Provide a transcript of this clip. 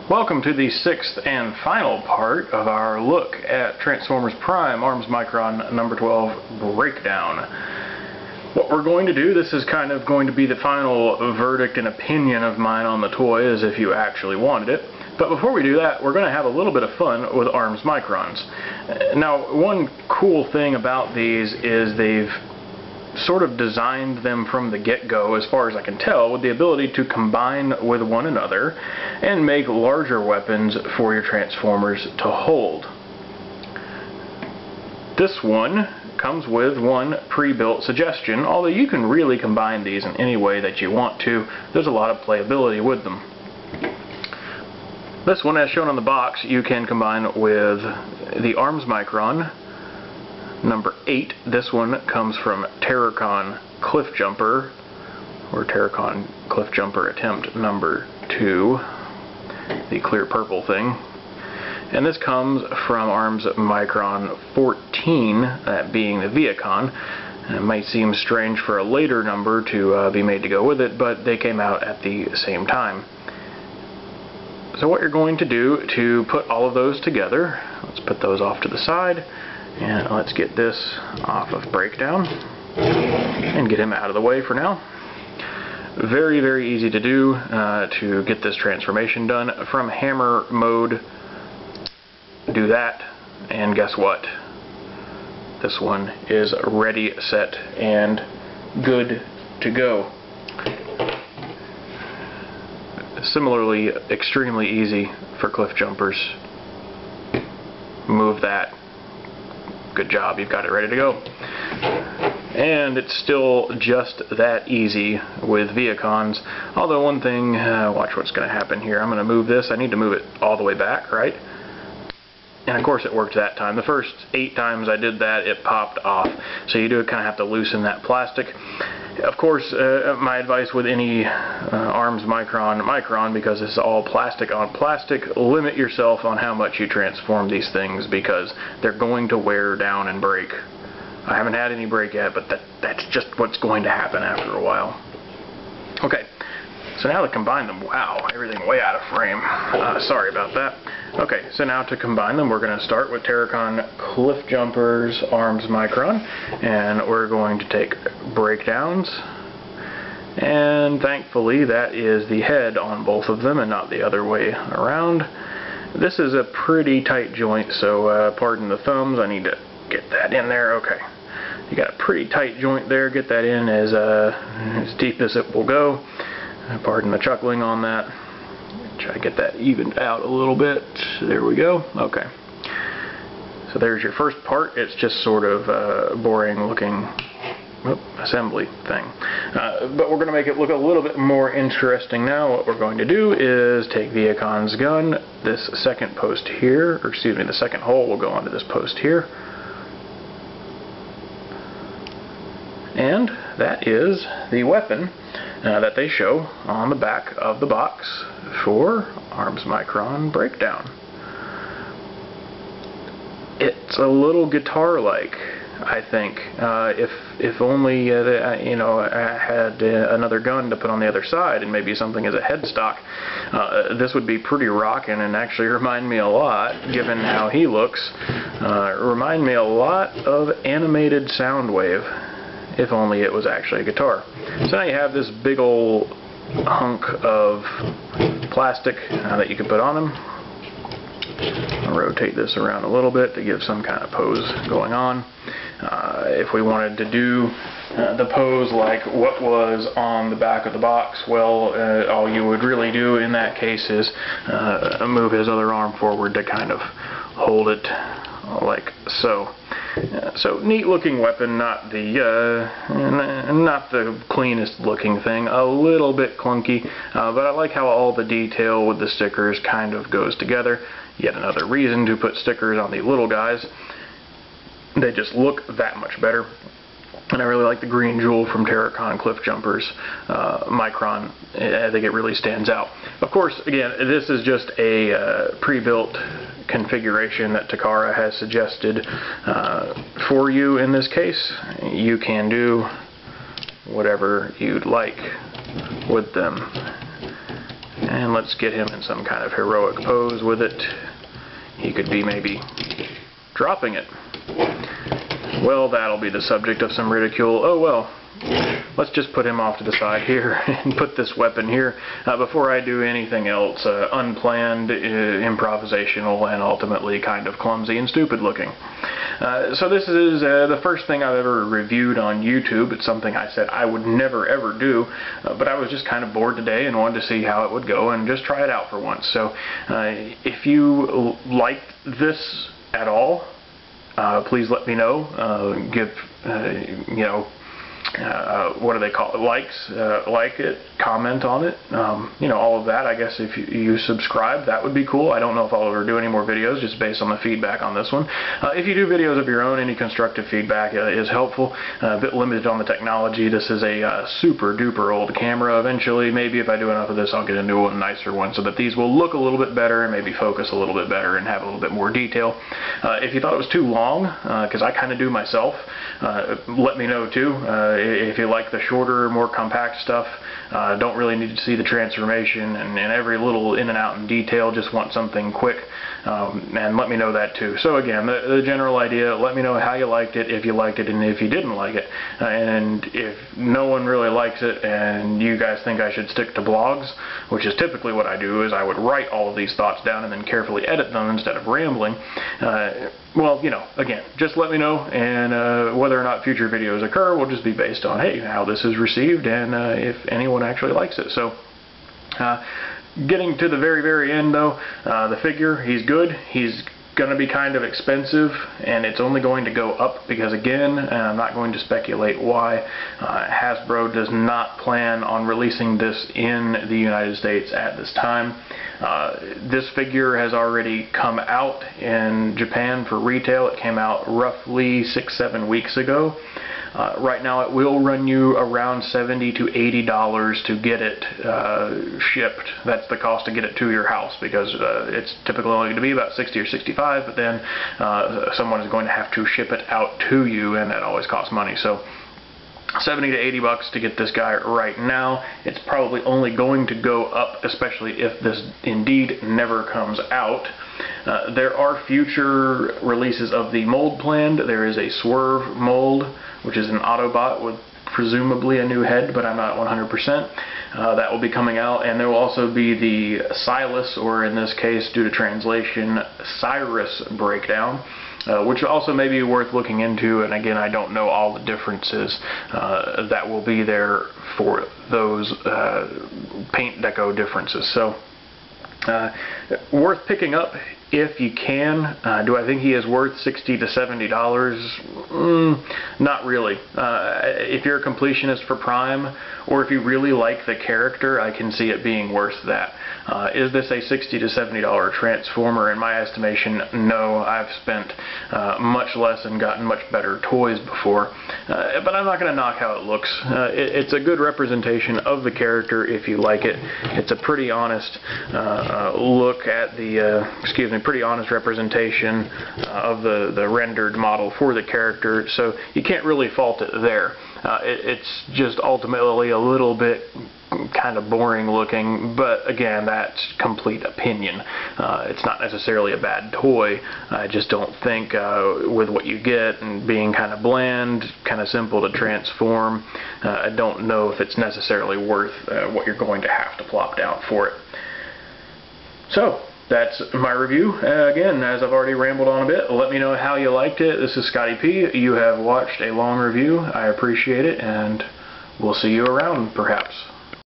Welcome to the sixth and final part of our look at Transformers Prime Arms Micron number 12 breakdown. What we're going to do, this is kind of going to be the final verdict and opinion of mine on the toy, as if you actually wanted it. But before we do that, we're going to have a little bit of fun with Arms Microns. Now, one cool thing about these is they've sort of designed them from the get-go, as far as I can tell, with the ability to combine with one another and make larger weapons for your Transformers to hold. This one comes with one pre-built suggestion, although you can really combine these in any way that you want to. There's a lot of playability with them. This one, as shown on the box, you can combine with the Arms Micron number 8. This one comes from Terracon Cliff Jumper, or Terracon Cliff Jumper Attempt number 2, the clear purple thing. And this comes from Arms Micron 14, that being the Viacon. It might seem strange for a later number to be made to go with it, but they came out at the same time. So what you're going to do to put all of those together, let's put those off to the side, and let's get this off of breakdown and get him out of the way for now. Very, very easy to do to get this transformation done. From hammer mode, do that, and guess what? This one is ready, set, and good to go. Similarly, extremely easy for cliff jumpers. Move that. Good job, you've got it ready to go. And it's still just that easy with Viacons. Although one thing, watch what's going to happen here. I'm going to move this. I need to move it all the way back, right? And of course it worked that time. The first 8 times I did that, it popped off. So you do kind of have to loosen that plastic. Of course, my advice with any Arms Micron, because it's all plastic on plastic, limit yourself on how much you transform these things, because they're going to wear down and break. I haven't had any break yet, but that's just what's going to happen after a while. Okay, so now to combine them, wow, everything way out of frame. Sorry about that. Okay, so now to combine them, we're going to start with Terracon Cliff Jumper's Arms Micron, and we're going to take breakdowns, and thankfully that is the head on both of them and not the other way around. This is a pretty tight joint, so pardon the thumbs, I need to get that in there. Okay, you got a pretty tight joint there. Get that in as deep as it will go. Pardon the chuckling on that. Try to get that evened out a little bit. There we go. Okay. So there's your first part. It's just sort of a boring looking assembly thing. But we're going to make it look a little bit more interesting now. What we're going to do is take Viacon's gun. This second post here, or excuse me, the second hole will go onto this post here. And that is the weapon that they show on the back of the box for Arms Micron breakdown. It's a little guitar-like, I think. If only you know, I had another gun to put on the other side and maybe something as a headstock, this would be pretty rockin' and actually remind me a lot, given how he looks, remind me a lot of animated Soundwave. If only it was actually a guitar. So now you have this big old hunk of plastic that you can put on them. I'll rotate this around a little bit to give some kind of pose going on. If we wanted to do the pose like what was on the back of the box, well, all you would really do in that case is move his other arm forward to kind of hold it like so. So neat looking weapon, not the cleanest looking thing, a little bit clunky, but I like how all the detail with the stickers kind of goes together. Yet another reason to put stickers on the little guys. They just look that much better. And I really like the green jewel from Terracon Cliff Jumper's Micron. I think it really stands out. Of course, again, this is just a pre-built configuration that Takara has suggested for you in this case. You can do whatever you'd like with them. And let's get him in some kind of heroic pose with it. He could be maybe dropping it. Well, that'll be the subject of some ridicule. Oh well. Let's just put him off to the side here and put this weapon here before I do anything else unplanned, improvisational, and ultimately kind of clumsy and stupid looking. So this is the first thing I've ever reviewed on YouTube. It's something I said I would never ever do, but I was just kind of bored today and wanted to see how it would go and just try it out for once. So if you liked this at all, please let me know. Give, you know, what do they call it? Likes, like it, comment on it, you know, all of that. I guess if you subscribe, that would be cool. I don't know if I'll ever do any more videos just based on the feedback on this one. If you do videos of your own, any constructive feedback is helpful. A bit limited on the technology. This is a super duper old camera. Eventually, maybe if I do enough of this, I'll get a new one, nicer one, so that these will look a little bit better and maybe focus a little bit better and have a little bit more detail. If you thought it was too long, because I kind of do myself, let me know too. If you like the shorter, more compact stuff, don't really need to see the transformation and every little in and out in detail, just want something quick, and let me know that too. So again, the general idea, let me know how you liked it, if you liked it, and if you didn't like it. And if no one really likes it and you guys think I should stick to blogs, which is typically what I do, is I would write all of these thoughts down and then carefully edit them instead of rambling. Well, you know, again, just let me know, and whether or not future videos occur will just be based on, hey, how this is received and if anyone actually likes it. So, getting to the very, very end though, the figure, he's good. He's going to be kind of expensive, and it's only going to go up because, again, and I'm not going to speculate why, Hasbro does not plan on releasing this in the United States at this time. This figure has already come out in Japan for retail. It came out roughly 6-7 weeks ago. Right now it will run you around $70 to $80 to get it shipped. That's the cost to get it to your house, because it's typically only going to be about 60 or 65, but then someone is going to have to ship it out to you, and that always costs money. So 70 to 80 bucks to get this guy right now. It's probably only going to go up, especially if this indeed never comes out. There are future releases of the mold planned. There is a Swerve mold, which is an Autobot with presumably a new head, but I'm not 100%. That will be coming out, and there will also be the Silas, or in this case, due to translation, Cyrus breakdown, which also may be worth looking into. And again, I don't know all the differences that will be there for those paint deco differences. So worth picking up if you can. Do I think he is worth $60 to $70? Not really. If you're a completionist for Prime, or if you really like the character, I can see it being worth that. Is this a $60 to $70 Transformer? In my estimation, no. I've spent much less and gotten much better toys before. But I'm not going to knock how it looks. It's a good representation of the character if you like it. It's a pretty honest look at the, pretty honest representation of the rendered model for the character, so you can't really fault it there. It's just ultimately a little bit kind of boring looking, but again, that's complete opinion. It's not necessarily a bad toy. I just don't think with what you get and being kind of bland, kind of simple to transform, I don't know if it's necessarily worth what you're going to have to plop down for it. So that's my review. Again, as I've already rambled on a bit, let me know how you liked it. This is Scotty P. You have watched a long review. I appreciate it, and we'll see you around, perhaps.